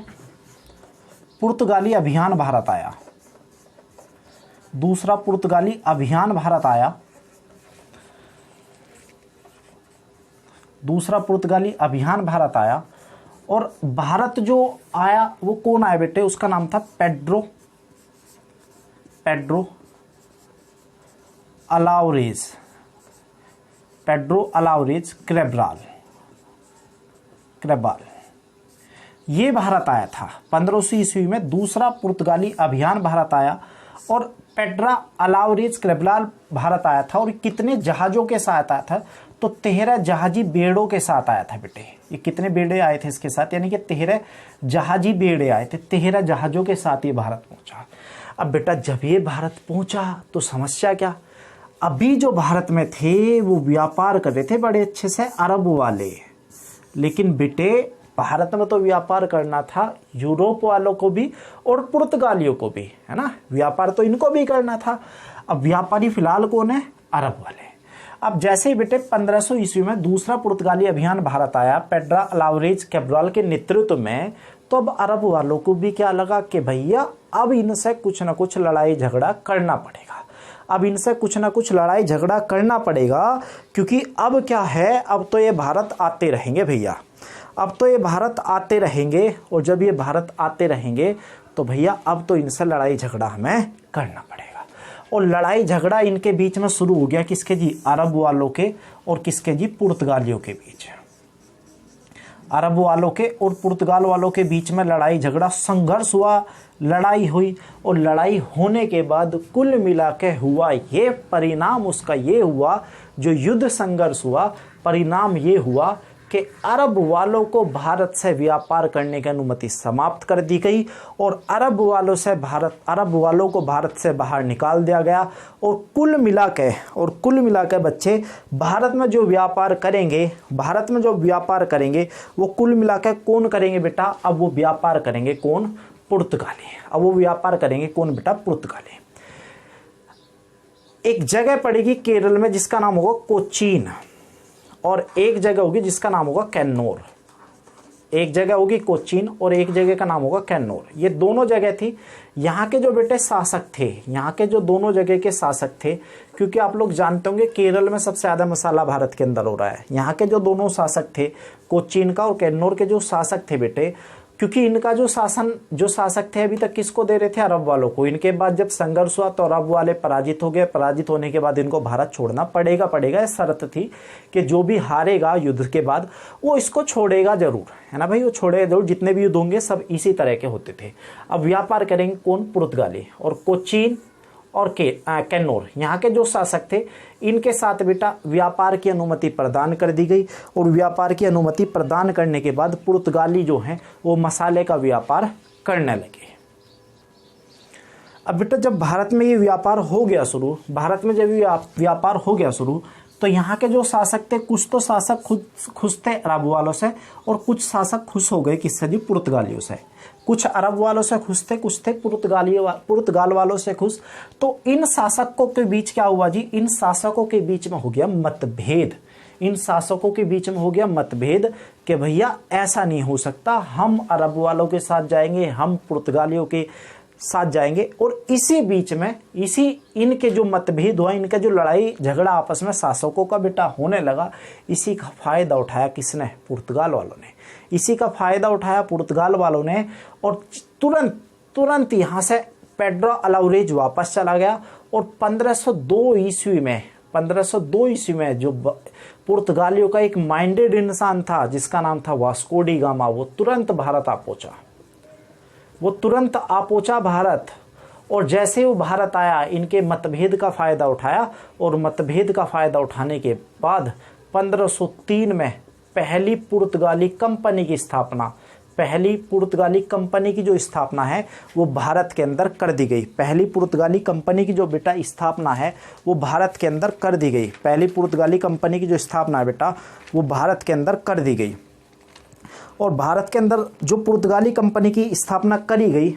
पुर्तगाली अभियान भारत आया। दूसरा पुर्तगाली अभियान भारत आया। दूसरा पुर्तगाली अभियान भारत आया और भारत जो आया वो कौन आया बेटे? उसका नाम था पेड्रो अलाउरेज कैब्राल। ये भारत आया था 1500 ईस्वी में। दूसरा पुर्तगाली अभियान भारत आया और पेड्रा अलाउरेज कैब्राल भारत आया था। और कितने जहाजों के साथ आया था? तो 13 जहाजी बेड़ों के साथ आया था बेटे। ये कितने बेड़े आए थे इसके साथ? यानी कि 13 जहाजी बेड़े आए थे, 13 जहाजों के साथ ये भारत पहुंचा। अब बेटा जब ये भारत पहुंचा तो समस्या क्या? अभी जो भारत में थे वो व्यापार कर रहे थे बड़े अच्छे से अरब वाले, लेकिन बेटे भारत में तो व्यापार करना था यूरोप वालों को भी और पुर्तगालियों को भी, है ना। व्यापार तो इनको भी करना था। अब व्यापारी फिलहाल कौन है? अरब वाले। अब जैसे ही बेटे 1500 ईस्वी में दूसरा पुर्तगाली अभियान भारत आया पेड्रा अलाउरेज कैब्राल के नेतृत्व में, तो अब अरब वालों को भी क्या लगा कि भैया अब इनसे कुछ ना कुछ लड़ाई झगड़ा करना पड़ेगा। अब इनसे कुछ ना कुछ लड़ाई झगड़ा करना पड़ेगा, क्योंकि अब क्या है, अब तो ये भारत आते रहेंगे भैया, अब तो ये भारत आते रहेंगे। और जब ये भारत आते रहेंगे तो भैया अब तो इनसे लड़ाई झगड़ा हमें करना पड़ेगा। और लड़ाई झगड़ा इनके बीच में शुरू हो गया, किसके जी? अरब वालों के और किसके जी? पुर्तगालियों के बीच। अरब वालों के और पुर्तगाल वालों के बीच में लड़ाई झगड़ा, संघर्ष हुआ, लड़ाई हुई। और लड़ाई होने के बाद कुल मिला के हुआ ये परिणाम, उसका ये हुआ, जो युद्ध संघर्ष हुआ, परिणाम ये हुआ कि अरब वालों को भारत से व्यापार करने की अनुमति समाप्त कर दी गई और अरब वालों को भारत से बाहर निकाल दिया गया। और कुल मिला के बच्चे भारत में जो व्यापार करेंगे वो कुल मिला के कौन करेंगे बेटा? अब वो व्यापार करेंगे कौन? पुर्तगाली। अब वो व्यापार करेंगे कौन बेटा? पुर्तगाली। एक जगह पड़ेगी केरल में जिसका नाम होगा कोचीन, और एक जगह होगी जिसका नाम होगा कैन्नौर। एक जगह होगी कोचीन और एक जगह का नाम होगा कैन्नौर। ये दोनों जगह थी। यहाँ के जो बेटे शासक थे, यहाँ के जो दोनों जगह के शासक थे, क्योंकि आप लोग जानते होंगे केरल में सबसे ज़्यादा मसाला भारत के अंदर हो रहा है। यहाँ के जो दोनों शासक थे, कोचीन का और कैन्नौर के जो शासक थे बेटे, क्योंकि इनका जो शासक थे अभी तक किसको दे रहे थे? अरब वालों को। इनके बाद जब संघर्ष हुआ तो अरब वाले पराजित हो गए। पराजित होने के बाद इनको भारत छोड़ना पड़ेगा। शर्त थी कि जो भी हारेगा युद्ध के बाद वो इसको छोड़ेगा जरूर, है ना भाई, वो छोड़ेगा जरूर। जितने भी युद्ध होंगे सब इसी तरह के होते थे। अब व्यापार करेंगे कौन? पुर्तगाली। और कोचीन और कैन्नौर, यहाँ के जो शासक थे, इनके साथ बेटा व्यापार की अनुमति प्रदान कर दी गई। और व्यापार की अनुमति प्रदान करने के बाद पुर्तगाली जो हैं वो मसाले का व्यापार करने लगे। अब बेटा जब भारत में ये व्यापार हो गया शुरू, भारत में जब ये व्यापार हो गया शुरू, तो यहाँ के जो शासक थे, कुछ तो शासक खुश थे अरब वालों से, और कुछ शासक खुश हो गए किससे जी, पुर्तगालियों से। कुछ अरब वालों से खुश थे, कुछ थे पुर्तगाल वालों से खुश। तो इन शासकों के बीच क्या हुआ जी, इन शासकों के बीच में हो गया मतभेद। इन शासकों के बीच में हो गया मतभेद कि भैया ऐसा नहीं हो सकता, हम अरब वालों के साथ जाएंगे, हम पुर्तगालियों के साथ जाएंगे। और इसी बीच में इनके जो मतभेद हुआ, इनका जो लड़ाई झगड़ा आपस में शासकों का बेटा होने लगा, इसी का फायदा उठाया किसने, पुर्तगाल वालों ने। इसी का फायदा उठाया पुर्तगाल वालों ने, और तुरंत यहाँ से पेड्रो अलाउरेज वापस चला गया। और 1502 ईस्वी में जो पुर्तगालियों का एक माइंडेड इंसान था जिसका नाम था वास्को डी गामा, वो तुरंत भारत आ पहुंचा भारत। और जैसे वो भारत आया, इनके मतभेद का फायदा उठाया, और मतभेद का फायदा उठाने के बाद 1503 में पहली पुर्तगाली कंपनी की जो स्थापना है वो भारत के अंदर कर दी गई। पहली पुर्तगाली कंपनी की जो बेटा स्थापना है वो भारत के अंदर कर दी गई। पहली पुर्तगाली कंपनी की जो स्थापना है बेटा वो भारत के अंदर कर दी गई। और भारत के अंदर जो पुर्तगाली कंपनी की स्थापना करी गई,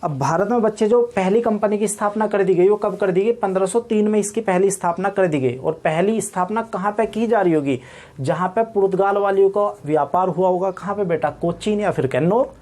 अब भारत में बच्चे जो पहली कंपनी की स्थापना कर दी गई वो कब कर दी गई, 1503 में इसकी पहली स्थापना कर दी गई। और पहली स्थापना कहाँ पे की जा रही होगी, जहाँ पे पुर्तगाल वालियों का व्यापार हुआ होगा, कहाँ पे बेटा, कोचीन या फिर कैन्नोर,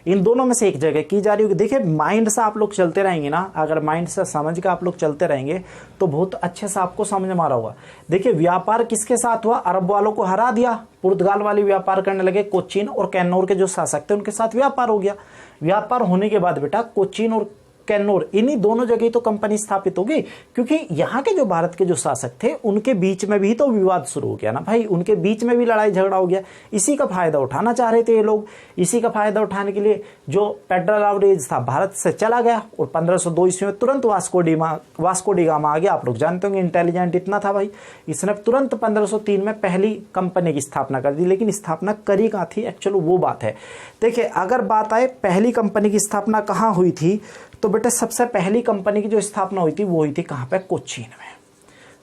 इन दोनों में से एक जगह की जा रही होगी। देखिए माइंड से आप लोग चलते रहेंगे ना, अगर माइंड से समझ के आप लोग चलते रहेंगे तो बहुत अच्छे से आपको समझ में आ रहा होगा। देखिए व्यापार किसके साथ हुआ, अरब वालों को हरा दिया, पुर्तगाल वाले व्यापार करने लगे, कोचीन और कैन्नौर के जो शासक थे उनके साथ व्यापार हो गया। व्यापार होने के बाद बेटा कोचीन और कैन्नौर, इन्हीं दोनों जगह तो कंपनी स्थापित होगी, क्योंकि यहाँ के जो भारत के जो शासक थे उनके बीच में भी तो विवाद शुरू हो गया ना भाई, उनके बीच में भी लड़ाई झगड़ा हो गया। इसी का फायदा उठाना चाह रहे थे ये लोग। इसी का फायदा उठाने के लिए जो पेड्रो अलाउरेज था भारत से चला गया, और 1502 ईस्वी में तुरंत वास्को डी गामा आ गया। आप लोग जानते होंगे इंटेलिजेंट इतना था भाई, इसने तुरंत 1503 में पहली कंपनी की स्थापना कर दी। लेकिन स्थापना करी कहाँ थी, एक्चुअली वो बात है। देखिए अगर बात आए पहली कंपनी की स्थापना कहाँ हुई थी, तो बेटा सबसे पहली कंपनी की जो स्थापना हुई थी वो हुई थी कहाँ पे, कोचीन में।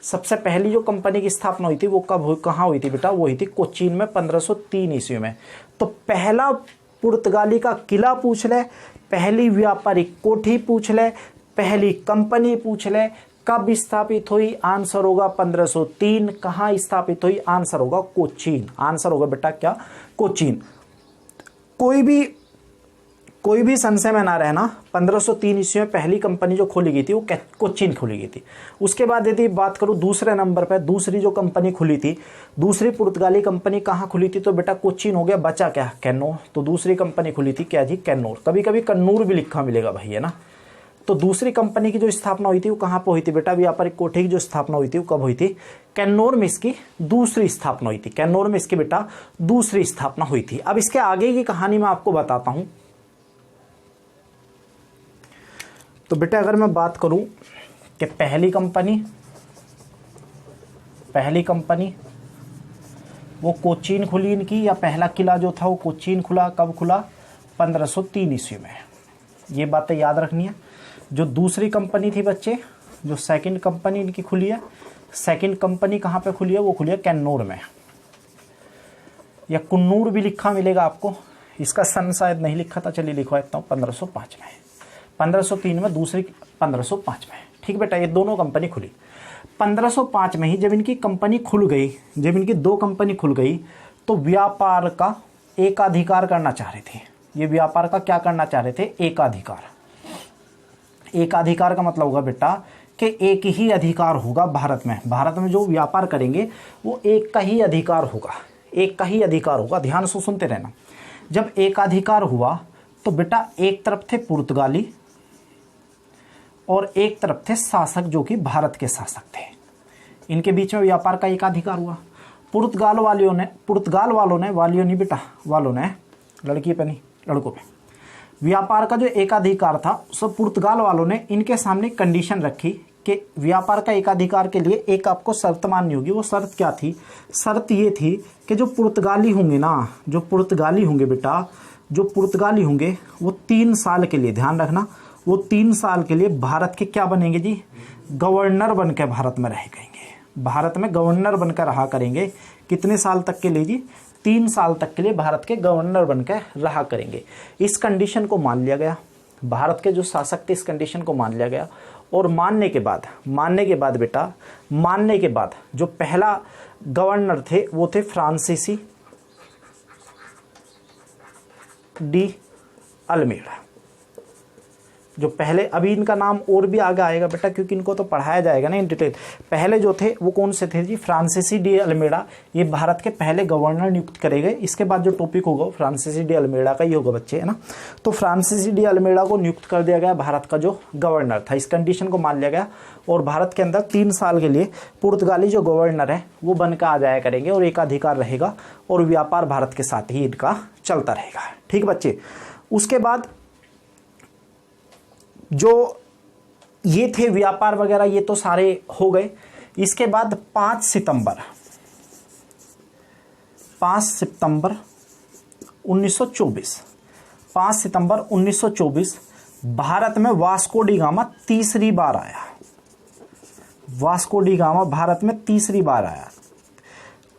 सबसे पहली जो कंपनी की स्थापना हुई थी वो कहाँ हुई थी बेटा, वो हुई थी कोचीन में 1503 ईस्वी में। तो पहला पुर्तगाली का किला पूछ ले, पहली व्यापारिक कोठी पूछ ले, पहली कंपनी पूछ ले, कब स्थापित हुई, आंसर होगा 1503। कहाँ स्थापित हुई, आंसर होगा कोचीन। आंसर होगा बेटा क्या, कोचीन। कोई भी संशय में ना रहना, 1503 ईस्वी में पहली कंपनी जो खोली गई थी वो कोचीन खोली गई थी। उसके बाद यदि बात करूं दूसरे नंबर पर, दूसरी जो कंपनी खुली थी, दूसरी पुर्तगाली कंपनी कहाँ खुली थी, तो बेटा कोचीन हो गया, बचा क्या, कैन्नौर। तो दूसरी कंपनी खुली थी क्या जी, कैन्नौर। कभी कभी कन्नूर भी लिखा मिलेगा भाई, है ना। तो दूसरी कंपनी की जो स्थापना हुई थी वो कहाँ पर हुई थी बेटा, व्यापारिक कोठी की जो स्थापना हुई थी वो कब हुई थी, कैन्नौर में इसकी दूसरी स्थापना हुई थी। कैन्नौर में इसकी बेटा दूसरी स्थापना हुई थी। अब इसके आगे की कहानी मैं आपको बताता हूं। तो बेटा अगर मैं बात करूं कि पहली कंपनी वो कोचीन खुली इनकी, या पहला किला जो था वो कोचीन खुला, कब खुला, 1503 ईस्वी में। ये बातें याद रखनी है। जो दूसरी कंपनी थी बच्चे, जो सेकंड कंपनी इनकी खुली है, सेकंड कंपनी कहाँ पे खुली है, वो खुली है कैन्नौर में, या कुन्नूर भी लिखा मिलेगा आपको। इसका सन शायद नहीं लिखा था, चलिए लिखवा देता हूँ, 1505 में। 1503 में दूसरी, 1505 में, ठीक बेटा। ये दोनों कंपनी खुली 1505 में ही। जब इनकी कंपनी खुल गई, जब इनकी दो कंपनी खुल गई, तो व्यापार का एकाधिकार करना चाह रहे थे। ये व्यापार का क्या करना चाह रहे थे, एकाधिकार। एकाधिकार का मतलब होगा बेटा कि एक ही अधिकार होगा भारत में। भारत में जो व्यापार करेंगे वो एक का ही अधिकार होगा, एक का ही अधिकार होगा। ध्यान से सुनते रहना। जब एकाधिकार हुआ तो बेटा एक तरफ थे पुर्तगाली और एक तरफ थे शासक जो कि भारत के शासक थे। इनके बीच में व्यापार का एकाधिकार हुआ। पुर्तगाल वालों ने बेटा, वालों ने, लड़की पे नहीं लड़कों पे, व्यापार का जो एकाधिकार था सब पुर्तगाल वालों ने इनके सामने कंडीशन रखी कि व्यापार का एकाधिकार के लिए एक आपको शर्त माननी होगी। वो शर्त क्या थी, शर्त ये थी कि जो पुर्तगाली होंगे ना, जो पुर्तगाली होंगे बेटा, जो पुर्तगाली होंगे वो 3 साल के लिए, ध्यान रखना, वो 3 साल के लिए भारत के क्या बनेंगे जी, गवर्नर बनकर भारत में रह करेंगे, भारत में गवर्नर बनकर रहा करेंगे। कितने साल तक के लिए जी, 3 साल तक के लिए भारत के गवर्नर बनकर रहा करेंगे। इस कंडीशन को मान लिया गया, भारत के जो शासक थे इस कंडीशन को मान लिया गया। और मानने के बाद बेटा, मानने के बाद जो पहला गवर्नर थे वो थे फ्रांसीसी डी अल्मेडा, जो पहले, अभी इनका नाम और भी आगे आएगा बेटा क्योंकि इनको तो पढ़ाया जाएगा ना इन डिटेल। पहले जो थे वो कौन से थे जी, फ्रांसीसी डी अल्मेडा, ये भारत के पहले गवर्नर नियुक्त करे गए। इसके बाद जो टॉपिक होगा फ्रांसीसी डी अल्मेडा का ही होगा बच्चे, है ना। तो फ्रांसीसी डी अल्मेडा को नियुक्त कर दिया गया भारत का जो गवर्नर था, इस कंडीशन को मान लिया गया। और भारत के अंदर 3 साल के लिए पुर्तगाली जो गवर्नर है वो बनकर आ जाया करेंगे और एकाधिकार रहेगा और व्यापार भारत के साथ ही इनका चलता रहेगा। ठीक बच्चे, उसके बाद जो ये थे व्यापार वगैरह ये तो सारे हो गए। इसके बाद 5 सितंबर 1924, 5 सितंबर 1924 भारत में वास्को डी गामा तीसरी बार आया। वास्को डी गामा भारत में तीसरी बार आया,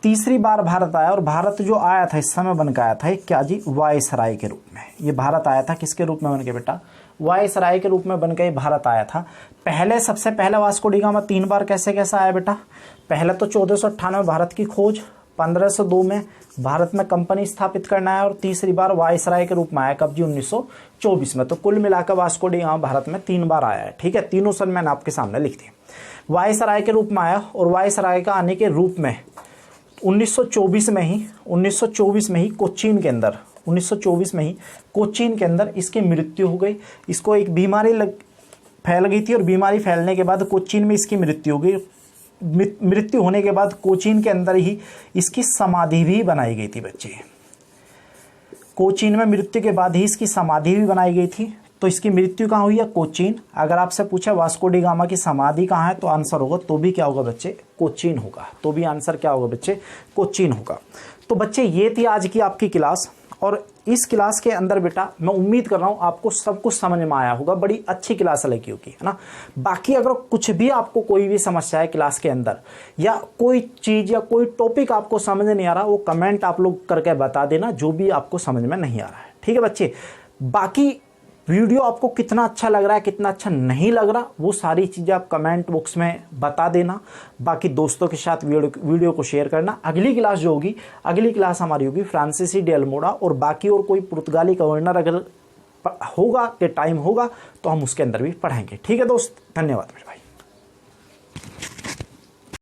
तीसरी बार भारत आया। और भारत जो आया था इस समय बनकर आया था क्या जी, वायसराय के रूप में। ये भारत आया था किसके रूप में बनके बेटा, वायसराय के रूप में बनकर ये भारत आया था। पहले, सबसे पहले वास्को डी गामा 3 बार कैसे कैसे आया बेटा, पहले तो 1498 भारत की खोज, 1502 में भारत में कंपनी स्थापित करना है और तीसरी बार वायसराय के रूप में आया कब जी, 1924 में। तो कुल मिलाकर वास्को डी गामा भारत में 3 बार आया है। ठीक है, तीनों सन मैंने आपके सामने लिख दिए। वायसराय के रूप में आया और वायसराय का आने के रूप में 1924 में ही कोचीन के अंदर, 1924 में ही कोचीन के अंदर इसकी मृत्यु हो गई। इसको एक बीमारी फैल गई थी और बीमारी फैलने के बाद कोचीन में इसकी मृत्यु हो गई। मृत्यु होने के बाद कोचीन के अंदर ही इसकी समाधि भी बनाई गई थी बच्चे। कोचीन में मृत्यु के बाद ही इसकी समाधि भी बनाई गई थी। तो इसकी मृत्यु कहाँ हुई है, कोचीन। अगर आपसे पूछा वास्को डी गामा की समाधि कहाँ है तो आंसर होगा, तो भी क्या होगा बच्चे, कोचीन होगा। तो भी आंसर क्या होगा बच्चे, कोचीन होगा। तो बच्चे ये थी आज की आपकी क्लास। और इस क्लास के अंदर बेटा मैं उम्मीद कर रहा हूँ आपको सब कुछ समझ में आया होगा। बड़ी अच्छी क्लास लगी होगी, है ना। बाकी अगर कुछ भी आपको कोई भी समस्या है क्लास के अंदर, या कोई चीज़ या कोई टॉपिक आपको समझ नहीं आ रहा, वो कमेंट आप लोग करके बता देना, जो भी आपको समझ में नहीं आ रहा है। ठीक है बच्चे, बाकी वीडियो आपको कितना अच्छा लग रहा है, कितना अच्छा नहीं लग रहा, वो सारी चीज़ें आप कमेंट बॉक्स में बता देना। बाकी दोस्तों के साथ वीडियो को शेयर करना। अगली क्लास जो होगी, अगली क्लास हमारी होगी फ्रांसीसी डी अल्मेडा, और बाकी और कोई पुर्तगाली गवर्नर अगर होगा कि टाइम होगा तो हम उसके अंदर भी पढ़ाएंगे। ठीक है दोस्त, धन्यवाद मेरे भाई।